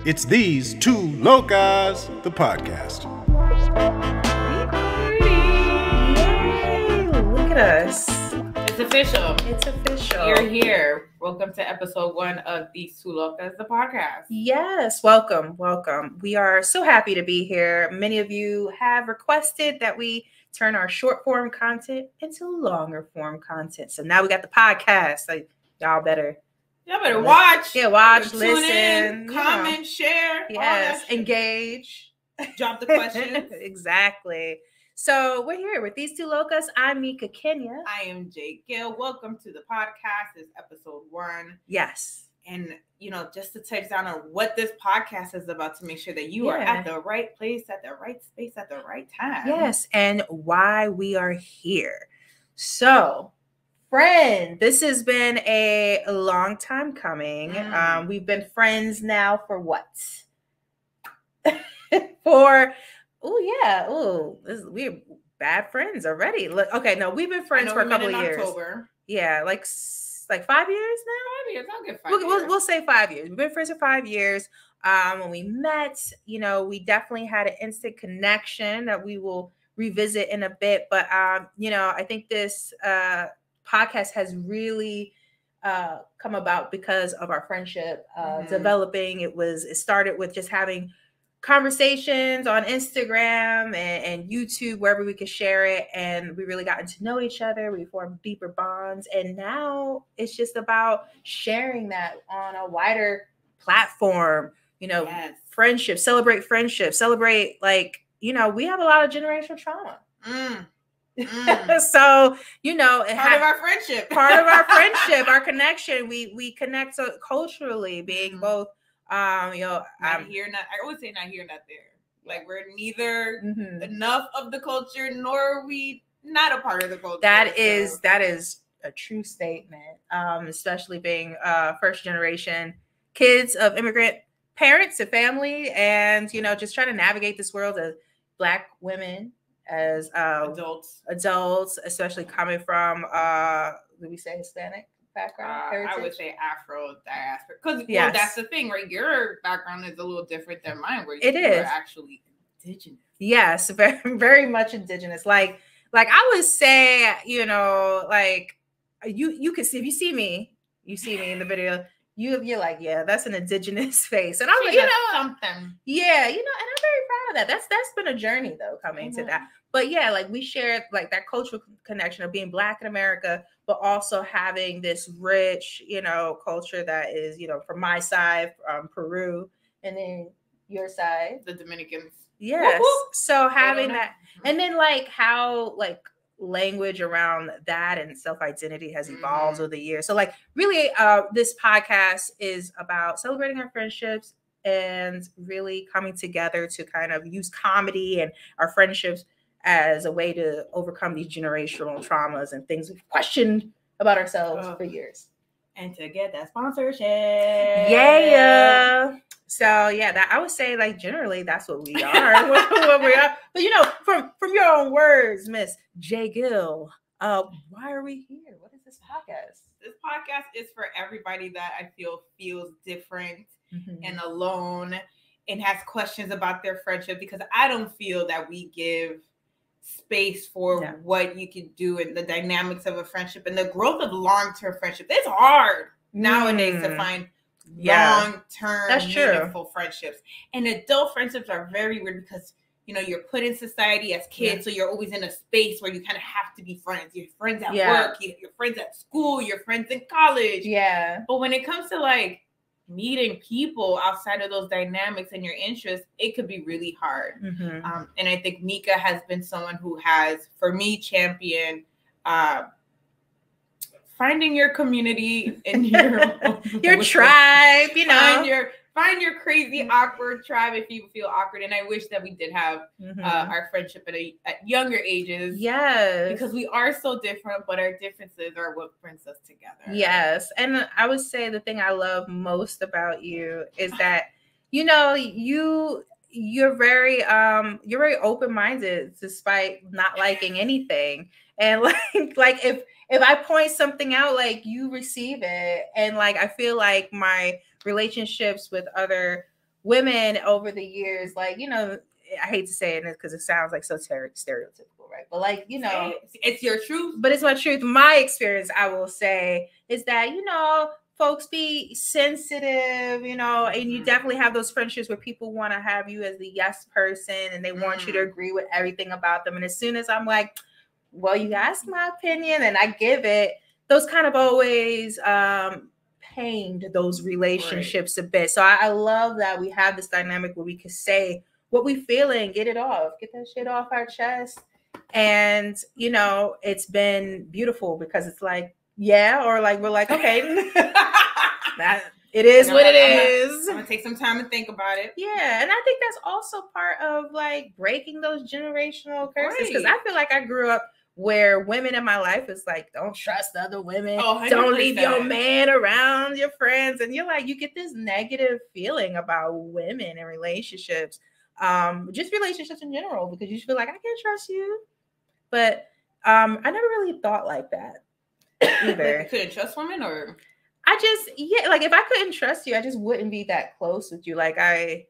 It's These Two Locas, the podcast. Yay! Look at us. It's official. It's official. You're here. Welcome to episode 1 of These Two Locas, the podcast. Yes, welcome. We are so happy to be here. Many of you have requested that we turn our short form content into longer form content. So now we got the podcast. Like y'all better watch. Yeah, watch, tune listen, in, comment, share. Yes, engage. Drop the questions. Exactly. So we're here with These Two Locas. I'm Mika Kenya. I am Jay Gill. Welcome to the podcast. It's episode 1. Yes. And, just to touch down on what this podcast is about to make sure that you are at the right place, at the right space, at the right time. Yes, and why we are here. So, friend, this has been a long time coming. We've been friends now for what? We're bad friends already. Look, okay, no, we've been friends for a couple of years. October. Yeah, like 5 years now. 5 years. I'll get 5 years. We'll say 5 years. We've been friends for 5 years. When we met, we definitely had an instant connection that we will revisit in a bit. But I think this podcast has really come about because of our friendship developing. It started with just having conversations on Instagram and YouTube, wherever we could share it. And we really gotten to know each other. We formed deeper bonds. And now it's just about sharing that on a wider platform, Yes. friendship, celebrate, we have a lot of generational trauma. So, part of our friendship, our connection, we connect so culturally, being both, not here, not, I always say not here, not there. Like we're neither enough of the culture, nor are we not a part of the culture. That is a true statement, especially being first generation kids of immigrant parents and family, and just trying to navigate this world as Black women, as adults, especially coming from would we say Hispanic background? I would say Afro diaspora, because that's the thing, right? Your background is a little different than mine, where you are actually indigenous. Yes, very, very much indigenous. Like I would say, you can see, if you see me in the video, you're like, yeah, that's an indigenous face. And I'm like, something. Yeah, and I'm very proud of that. That's been a journey though, coming to that. But yeah, like we shared like that cultural connection of being Black in America, but also having this rich, culture that is, from my side, Peru, and then your side, the Dominicans. Yes. Whoop-whoop. So having that, and then like how language around that and self-identity has evolved over the years. So like really this podcast is about celebrating our friendships and really coming together to kind of use comedy and our friendships as a way to overcome these generational traumas and things we've questioned about ourselves for years. And to get that sponsorship. Yeah. So yeah, that I would say like generally that's what we are. What we are. But from your own words, Miss J. Gill, why are we here? What is this podcast? This podcast is for everybody that I feel feels different and alone and has questions about their friendship, because I don't feel that we give space for what you can do and the dynamics of a friendship and the growth of long-term friendship. It's hard nowadays to find long-term meaningful friendships. And adult friendships are very weird because you're put in society as kids, so you're always in a space where you kind of have to be friends. You're friends at work, you're friends at school, you're friends in college. Yeah. But when it comes to like meeting people outside of those dynamics and your interests, it could be really hard. And I think Mika has been someone who has, for me, championed finding your community and your tribe, find your crazy awkward tribe if you feel awkward. And I wish that we did have our friendship at younger ages. Yes. Because we are so different, but our differences are what brings us together. Yes. And I would say the thing I love most about you is that, you're very open-minded despite not liking anything. And like if I point something out, like you receive it. And like I feel like my relationships with other women over the years, like, you know, I hate to say it because it sounds like so stereotypical, right? But like, you know, it's your truth. But it's my truth. My experience, I will say, is that, you know, folks be sensitive, you know, and you definitely have those friendships where people want to have you as the yes person and they want you to agree with everything about them. And as soon as I'm like, well, you asked my opinion and I give it, those kind of always pained those relationships a bit. So I love that we have this dynamic where we can say what we feeling, get it off, get that shit off our chest. And, you know, it's been beautiful because it's like, yeah, or like, we're like, okay, that it is what it is. I'm gonna take some time to think about it. Yeah. And I think that's also part of like breaking those generational curses. Because I feel like I grew up where women in my life is like, don't trust other women. Oh, don't leave your man around your friends. And you're like, you get this negative feeling about women and relationships. Just relationships in general, because you feel like I can't trust you. But I never really thought like that either. Like you couldn't trust women, or like if I couldn't trust you, I just wouldn't be that close with you. Like I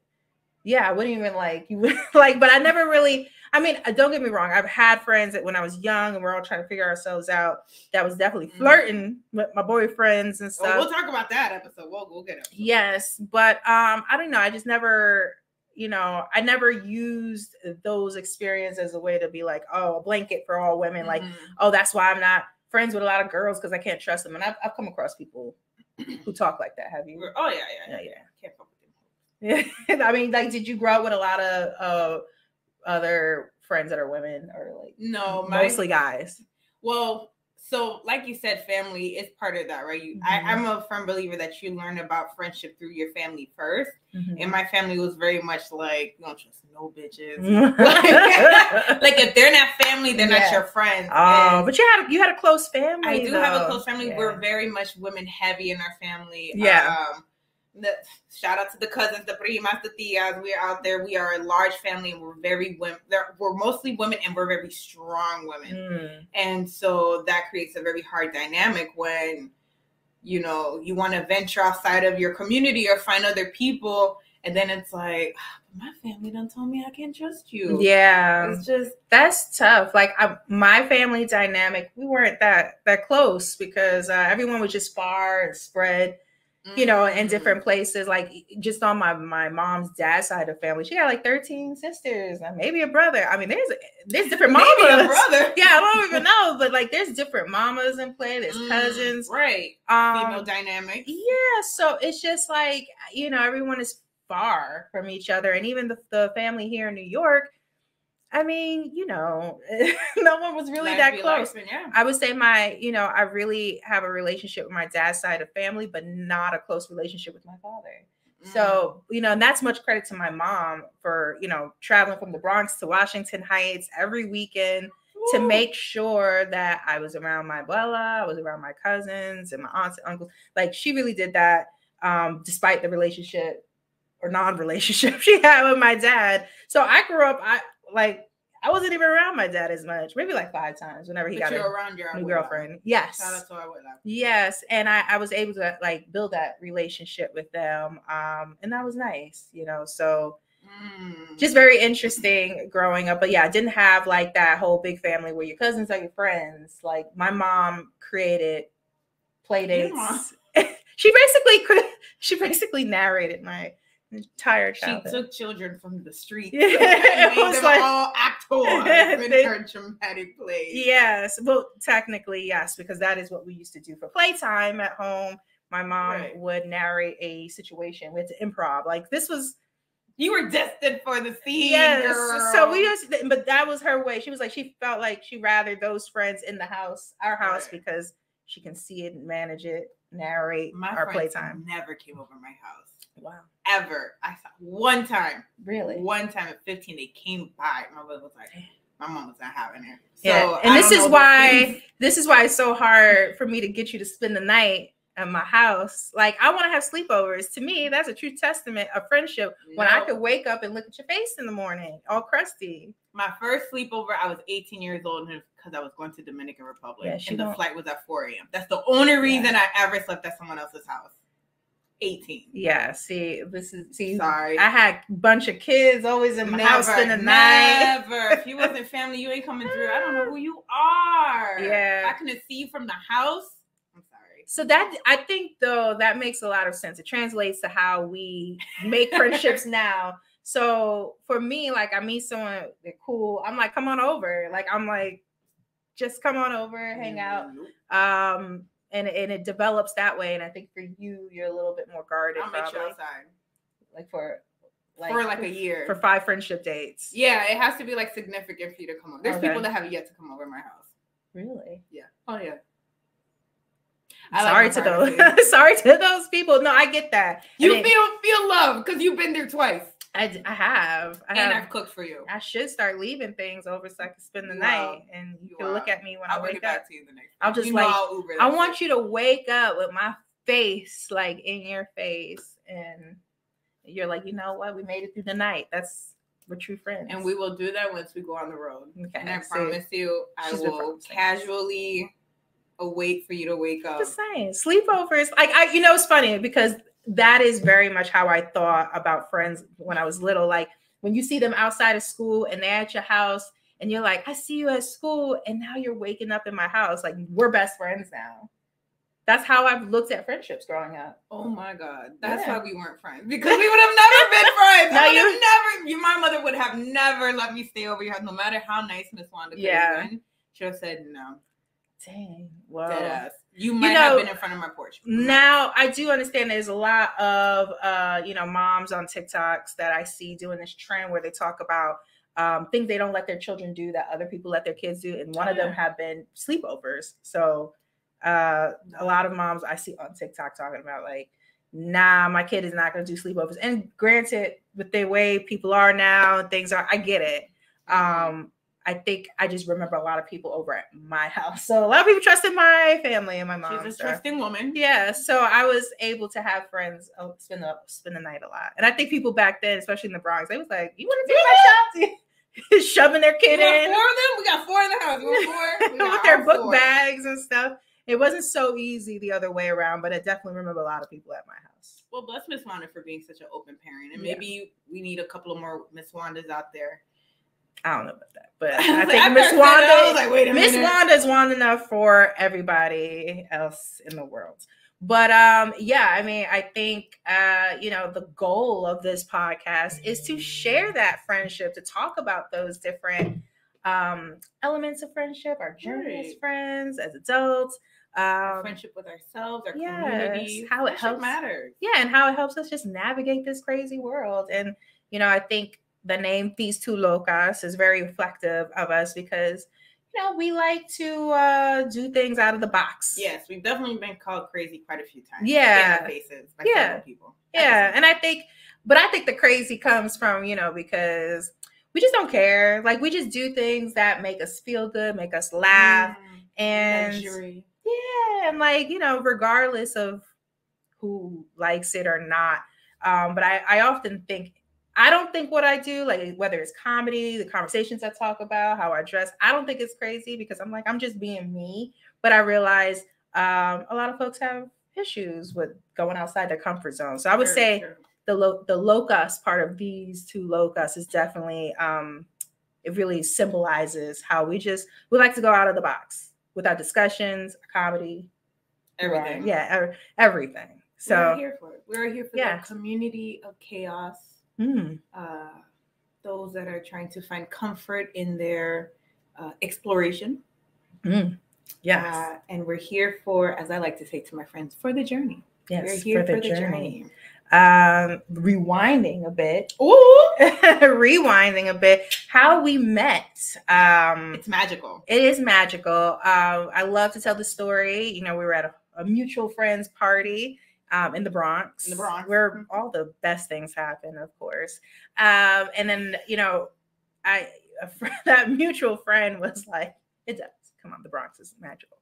wouldn't even like you like, but I never really, I mean, don't get me wrong. I've had friends that when I was young and we're all trying to figure ourselves out, that was definitely flirting with my boyfriends and stuff. We'll talk about that episode. We'll get it. Yes. But I don't know. I just never, you know, I never used those experiences as a way to be like, oh, a blanket for all women. Like, oh, that's why I'm not friends with a lot of girls because I can't trust them. And I've come across people who talk like that. Have you? Oh, yeah. Can't fuck with them. I mean, like, did you grow up with a lot of other friends that are women, or like no, mostly guys? Well, so like you said, family is part of that, right? I'm a firm believer that you learn about friendship through your family first. And my family was very much like, you don't trust no bitches. Like if they're not family, they're not your friends. Oh, but you had a close family. I do have a close family. Yeah. We're very much women heavy in our family. Yeah. Shout out to the cousins, the primas, the tias. We're out there. We are a large family, and we're very women. We're mostly women, and we're very strong women. And so that creates a very hard dynamic when, you know, you want to venture outside of your community or find other people, and then it's like, my family done told me I can't trust you. Yeah, it's just that's tough. Like my family dynamic, we weren't that close because everyone was just far and spread. You know, in different places, like just on my mom's dad's side of the family, she had like 13 sisters and maybe a brother. I mean, there's different mamas. Maybe a brother. Yeah, I don't even know, but like there's different mamas in play. There's cousins, right? Female dynamic. Yeah, so it's just like, you know, everyone is far from each other, and even the family here in New York. I mean, you know, no one was really that close. I would say I really have a relationship with my dad's side of family, but not a close relationship with my father. So, you know, and that's much credit to my mom for, you know, traveling from the Bronx to Washington Heights every weekend to make sure that I was around my abuela, I was around my cousins and my aunts and uncles. Like she really did that despite the relationship or non-relationship she had with my dad. So I grew up, I wasn't even around my dad as much, maybe like 5 times whenever he got around your new girlfriend. Yes. Shout out to our abuela. Yes. And I was able to like build that relationship with them. And that was nice, you know, so just very interesting growing up. But yeah, I didn't have like that whole big family where your cousins are your friends. Like my mom created play dates. She basically narrated my entire childhood. She took children from the streets. Yeah, and made them all actors in her dramatic plays. Yes, well, technically, yes, because that is what we used to do for playtime at home. My mom would narrate a situation. We had to improv. Like this was. You were destined for the scene, girl. So we used to, but that was her way. She was like, she felt like she rather those friends in the house, our house, because she can see it and manage it, narrate our playtime. Never came over my house. Wow. Ever. I saw one time. Really? One time at 15, they came by. My mother was like, my mom was not having it. So yeah. And this is why it's so hard for me to get you to spend the night at my house. Like I want to have sleepovers. To me, that's a true testament of friendship. When I could wake up and look at your face in the morning, all crusty. My first sleepover, I was 18 years old because I was going to Dominican Republic. And the flight was at 4 a.m. That's the only reason I ever slept at someone else's house. 18. Yeah, see. Sorry. I had a bunch of kids always in my house in the night. Never. If you wasn't family, you ain't coming through. I don't know who you are. Yeah. If I couldn't see you from the house, I'm sorry. So that, I think, though, that makes a lot of sense. It translates to how we make friendships now. So for me, like, I meet someone, they're cool. I'm like, come on over. Like, I'm like, just come on over, hang out. And it develops that way. And I think for you, you're a little bit more guarded. I'll meet you outside. Like for like a year. For 5 friendship dates. Yeah, it has to be like significant for you to come over. There's people that have yet to come over my house. Really? Yeah. Oh yeah. Sorry to those people. No, I get that. You feel love because you've been there twice. I have. I've cooked for you. I should start leaving things over so I can spend the night, and you can look at me when I wake up. Back to you the next I'll just I want you to wake up with my face like in your face, and you're like, you know what? We made it through the night. We're true friends, and we will do that once we go on the road. Okay, and I promise you, I will casually await for you to wake up. Just saying, sleepovers. Like it's funny because that is very much how I thought about friends when I was little. Like when you see them outside of school and they're at your house and you're like, I see you at school and now you're waking up in my house. Like we're best friends now. That's how I've looked at friendships growing up. Oh my God. That's why we weren't friends. Because we would have never been friends. My mother would have never let me stay over your house, no matter how nice Miss Wanda could have been. She would have said no. Dang. Well, deadass. You might have been in front of my porch. Now I do understand there's a lot of moms on TikToks that I see doing this trend where they talk about things they don't let their children do that other people let their kids do, and one of them have been sleepovers. So a lot of moms I see on TikTok talking about like, nah, my kid is not going to do sleepovers. And granted, with the way people are now, things are, I get it. I think I just remember a lot of people over at my house. So a lot of people trusted my family and my mom. She's a trusting woman. Yeah. So I was able to have friends spend the night a lot. And I think people back then, especially in the Bronx, they was like, you want to take my shop? Shoving their kid in. 4 of them? We got 4 in the house. We want 4. With their book bags and stuff. It wasn't so easy the other way around, but I definitely remember a lot of people at my house. Well, bless Miss Wanda for being such an open parent. And maybe we need a couple of more Miss Wandas out there. I don't know about that, but I think Miss Wanda is Wanda enough for everybody else in the world. But I mean, I think the goal of this podcast is to share that friendship, to talk about those different elements of friendship, our journey as friends, as adults, our friendship with ourselves, our community, how it helps matters. Yeah, and how it helps us just navigate this crazy world. And I think the name These Two Locas is very reflective of us because, we like to do things out of the box. Yes, we've definitely been called crazy quite a few times. Yeah. In the faces by several people. Yeah, and I think the crazy comes from, because we just don't care. Like, we just do things that make us feel good, make us laugh. And luxury. Yeah, and like, regardless of who likes it or not. But I often think, I don't think what I do, like whether it's comedy, the conversations I talk about, how I dress, I don't think it's crazy because I'm like, I'm just being me. But I realize a lot of folks have issues with going outside their comfort zone. So I would say the locus part of These Two Locas is definitely, it really symbolizes how we like to go out of the box with our discussions, our comedy. Everything. Yeah, everything. So we're here for it. We're here for the community of chaos. Those that are trying to find comfort in their exploration. Yes. And we're here for, as I like to say to my friends, for the journey. Yes, we're here for the journey. Rewinding a bit. Ooh. Rewinding a bit. How we met. It's magical. It is magical. I love to tell the story. We were at a mutual friends party. In the Bronx, where all the best things happen, of course. And then, that mutual friend was like, it does. Come on, the Bronx is magical.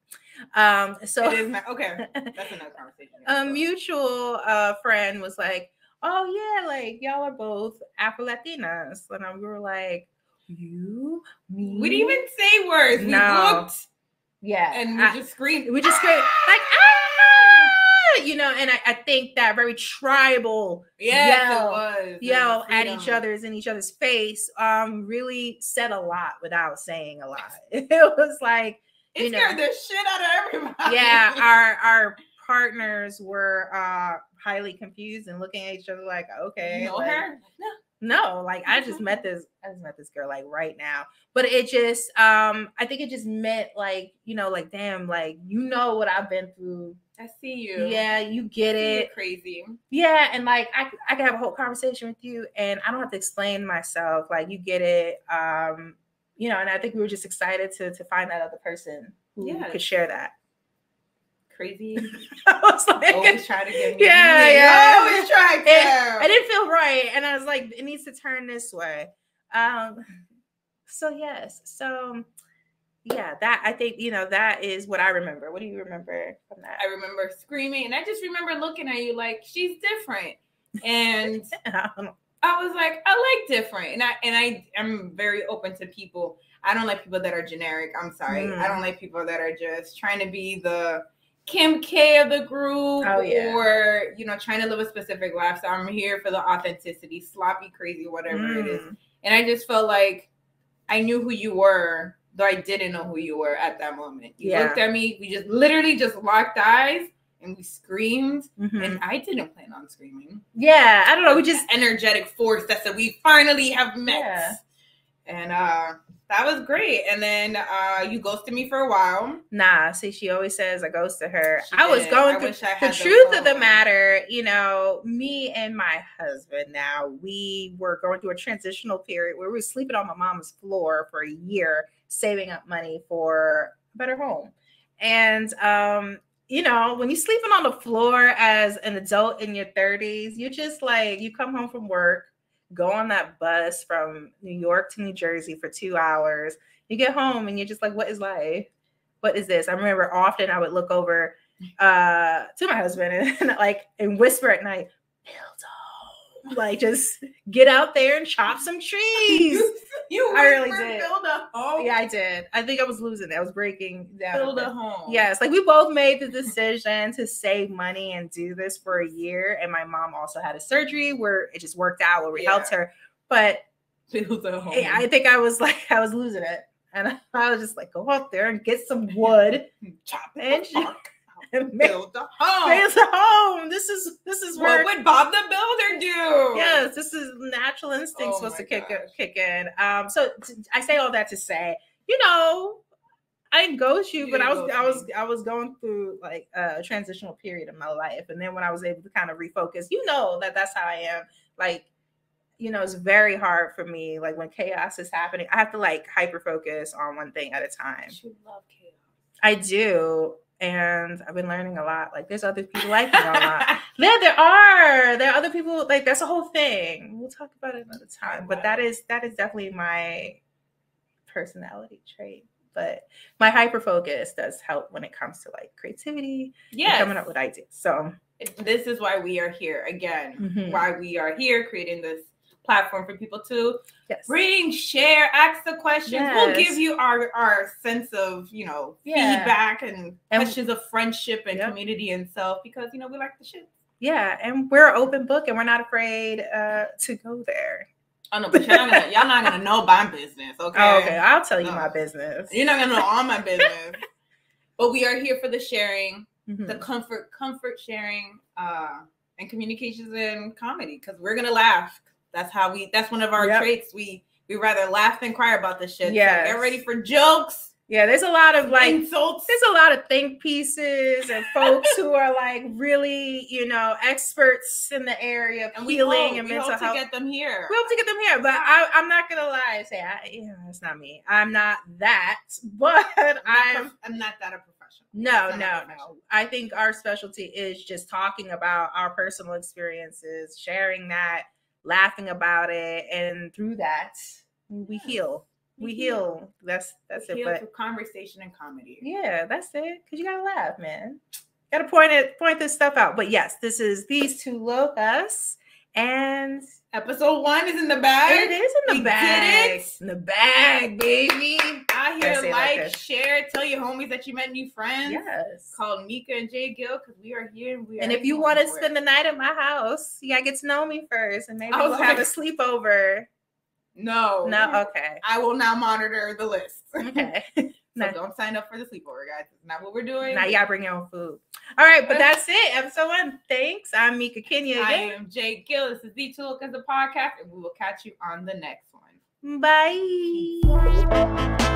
So it is okay. That's another conversation. A mutual friend was like, oh yeah, like y'all are both Afro-Latinas. And we were like, you, me? We didn't even say words. We looked. Yeah. And we just screamed. Like, ah! and I think that very tribal yell at each other's face really said a lot without saying a lot. It was like, it scared the shit out of everybody. Yeah, our partners were highly confused and looking at each other like, okay, you know like, her? No, like I just met this girl like right now. But it just I think it just meant like, like damn, like what I've been through. I see you. Yeah, you get it. You're crazy. Yeah, and like I can have a whole conversation with you and I don't have to explain myself. Like you get it. And I think we were just excited to find that other person who could share that. Crazy. I was like, always try to get me. Yeah. Always try to. I didn't feel right, and I was like, it needs to turn this way. So yes, that I think that is what I remember. What do you remember from that? I remember screaming, and I just remember looking at you like she's different, and I was like, I like different, and I am very open to people. I don't like people that are generic. I'm sorry, I don't like people that are just trying to be the Kim K of the group, or trying to live a specific lifestyle. I'm here for the authenticity, sloppy, crazy, whatever it is. And I just felt like I knew who you were, though I didn't know who you were at that moment. You looked at me, we just literally just locked eyes and we screamed. And I didn't plan on screaming. Yeah, I don't know. We just energetic force that said we finally have met. Yeah. And that was great. And then you ghosted me for a while. Nah, see, she always says I ghosted her. I was going through the truth of the matter. Me and my husband now, we were going through a transitional period where we were sleeping on my mom's floor for a year, saving up money for a better home. And when you're sleeping on the floor as an adult in your 30s, you're just like, you come home from work, go on that bus from New York to New Jersey for 2 hours. You get home and you're just like, what is life? What is this? I remember often I would look over to my husband and whisper at night, build a home. Like just get out there and chop some trees. I really did. Build a home. Yeah, I did. I think I was losing it. I was breaking down. Build a home. Yes, like we both made the decision to save money and do this for a year. And my mom also had a surgery where it just worked out where we helped her. But build a home. I think I was losing it. And I was just like, go out there and get some wood, chop and build a home. Build a home. This is what would Bob the Builder do? Yes, this is natural instinct supposed to kick in. So I say all that to say, I didn't ghost you, but I was going through like a transitional period in my life, and then when I was able to kind of refocus, that's how I am. Like, it's very hard for me. Like when chaos is happening, I have to like hyper focus on one thing at a time. You love chaos. I do. And I've been learning a lot. Like there's other people like me a lot. There are other people, like that's a whole thing. We'll talk about it another time. But that is definitely my personality trait. But my hyper focus does help when it comes to like creativity and coming up with ideas. So this is why we are here again. Why we are here creating this platform for people to bring, share, ask the questions. We'll give you our sense of, feedback and questions of friendship and community and self because, we like the shit. Yeah. And we're an open book and we're not afraid to go there. Oh, no, but y'all not going to know my business, okay? Oh, okay. I'll tell you my business. You're not going to know all my business. But we are here for the sharing, the comfort sharing, and communications and comedy because we're going to laugh. That's one of our traits. We rather laugh than cry about this shit. Yeah. So get ready for jokes. Yeah, there's a lot of like insults. There's a lot of think pieces and folks who are like really, experts in the area of healing and mental health. We hope to get them here. But I'm not gonna lie and say it's not me. I'm not that, but I'm not that a professional. No. I think our specialty is just talking about our personal experiences, sharing that, laughing about it, and through that we heal. We heal. That's it. Heal through conversation and comedy. Yeah, that's it. Because you gotta laugh, man. Gotta point this stuff out. But yes, this is These Two Locas, and episode 1 is in the bag. It is in the bag. Did it in the bag, baby. I out here, like, share, tell your homies that you met new friends. Yes. Call Mika and Jay Gill because we are here. And if you want to spend the night at my house, you gotta get to know me first, and maybe we'll have a sleepover. No. Okay. I will now monitor the list. Okay. So don't sign up for the sleepover, guys. It's not what we're doing. Now y'all bring your own food. All right, but that's it. Episode 1. Thanks. I'm Mika Kenya again. I am Jay Gill. This is T2L, the podcast, and we will catch you on the next one. Bye.